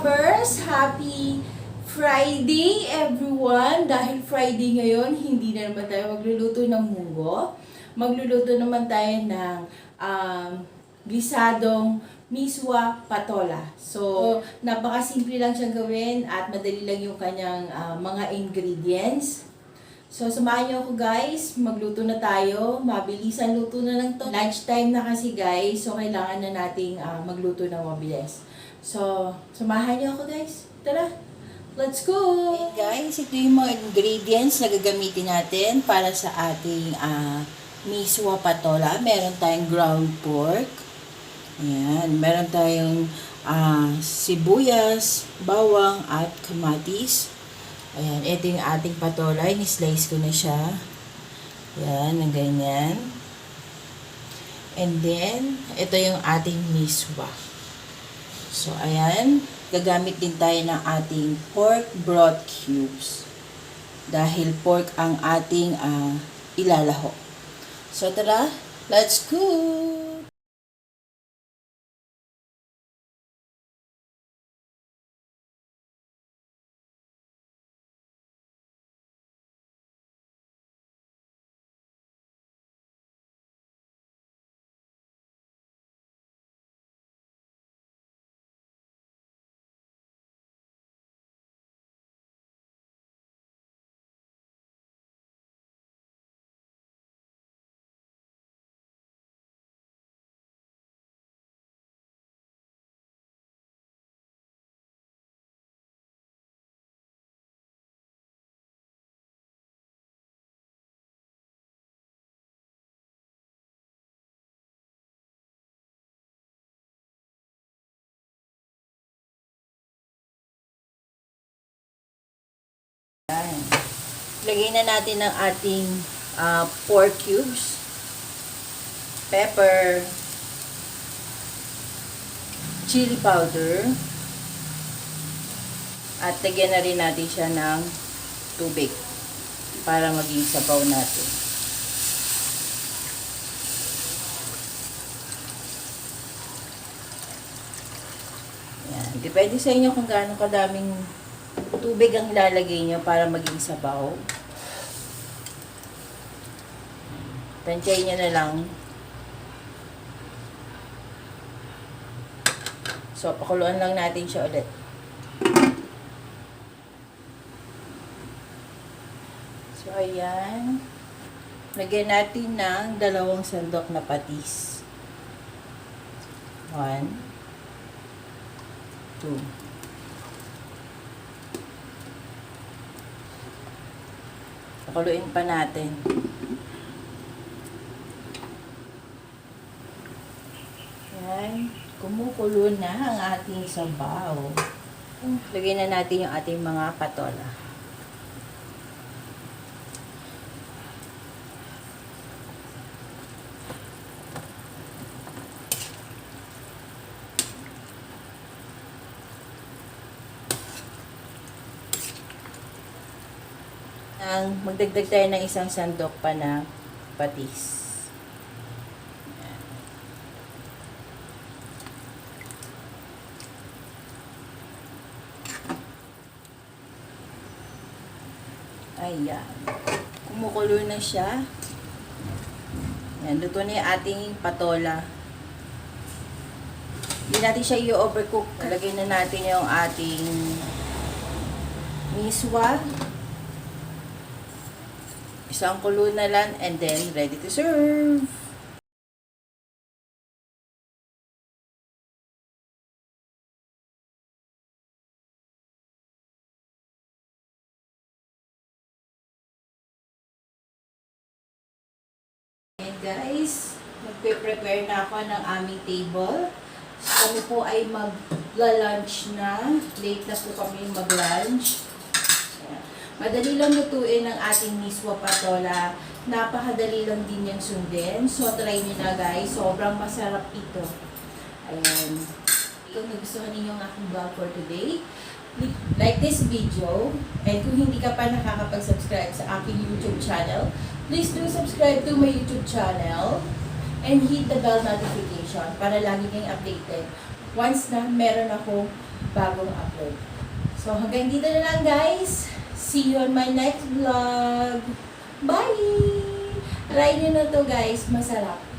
Lovers! Happy Friday everyone! Dahil Friday ngayon, hindi na naman tayo magluluto ng munggo. Magluluto naman tayo ng gisadong miswa patola. So, napakasimple lang siyang gawin at madali lang yung kanyang mga ingredients. So, samahan niyo ako guys. Magluto na tayo. Mabilisan luto na lang to. Lunchtime na kasi guys. So, kailangan na nating magluto ng mabilis. So, samahan niyo ako guys. Tara! Let's go! Okay guys, ito yung mga ingredients na gagamitin natin para sa ating miswa patola. Meron tayong ground pork. Ayan. Meron tayong sibuyas, bawang at kamatis. Ayan. Ito yung ating patola. Ni-slice ko na siya. Ayan. Ang ganyan. And then, ito yung ating miswa. So, ayan. Gagamit din tayo ng ating pork broth cubes. Dahil pork ang ating ilalaho. So, tara. Let's go! Ayan. Lagay na natin ang ating pork cubes, pepper, chili powder, at lagyan na rin natin siya ng tubig para maging sabaw natin. Ayan. Depende sa inyo kung gaano kadaming tubig ang ilalagay nyo para maging sabaw. Tansyahin nyo na lang. So, pakuluan lang natin siya ulit. So, ayan. Lagyan natin ng 2 sandok na patis. 1, 2. Pakuluin pa natin. Yan. Kumukulo na ang ating sabaw. Lagyan na natin yung ating mga patola. Magdagdag tayo ng 1 sandok pa na patis. Ayan. Kumukulo na siya. Ayan, luto na yung ating patola. Hindi natin siya i-overcook. Lagay na natin yung ating miswa. 1 kulo na lang and then ready to serve. And guys, magpe-prepare na ako ng aming table. So, kami po ay mag-lunch na. Late na po kami mag-lunch. Madali lang lutuin ang ating miswa patola. Napakadali lang din yung sundin. So, try nyo na guys. Sobrang masarap ito. Ayan. Kung nagustuhan ninyo ang aking vlog for today, like this video. And kung hindi ka pa nakakapag-subscribe sa aking YouTube channel, please do subscribe to my YouTube channel. And hit the bell notification para lagi kayong updated once na meron akong bagong upload. So hanggang dito na lang guys. See you on my next vlog. Bye! Try nyo na to guys. Masarap.